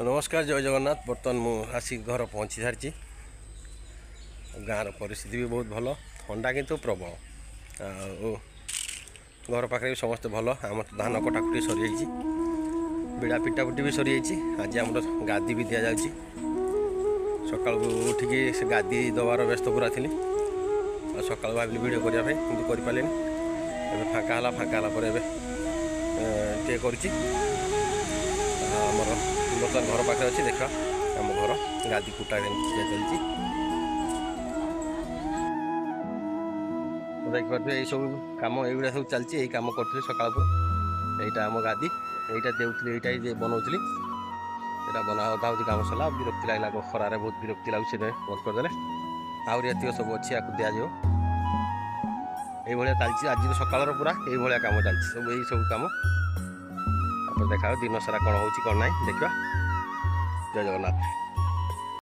नमस्कार जय जगन्नाथ। बर्तमान मु आसी घर पहुँची सारी। गाँव परिस्थिति भी बहुत भल, थंडा किंतु प्रबल। घर पाखे भी समस्त भल। आम धान कटाकुटी सरी जाइए, बिड़ा पिटापिटी भी सरी जाइए। आज आम गादी भी दि जाऊँगी। सका उठिकी से गादी दबार व्यस्त पूरा थी। सका भाविली भिड करने कि करें। फाँका फाँका टे कर बर्तमान घर पाखे अच्छी देखा आम घर गादी कुटा चलती देखिए। यही सब कम युवा सब चलती। यही कम करी सका यहाँ आम गादी यहाँ देती यहाँ बनाऊली। यहाँ बना अधा अधी कम सरला। विरक्ति लगला, खरारे बहुत विरक्ति लगे बंद करदे। आहरी सब अच्छी या दिज्व ये चलती। आज सकाल पूरा ये कम चलती सब यही सब कम। देखा दिन सारा कौन हो कौन ना देखा। जय जगन्नाथ।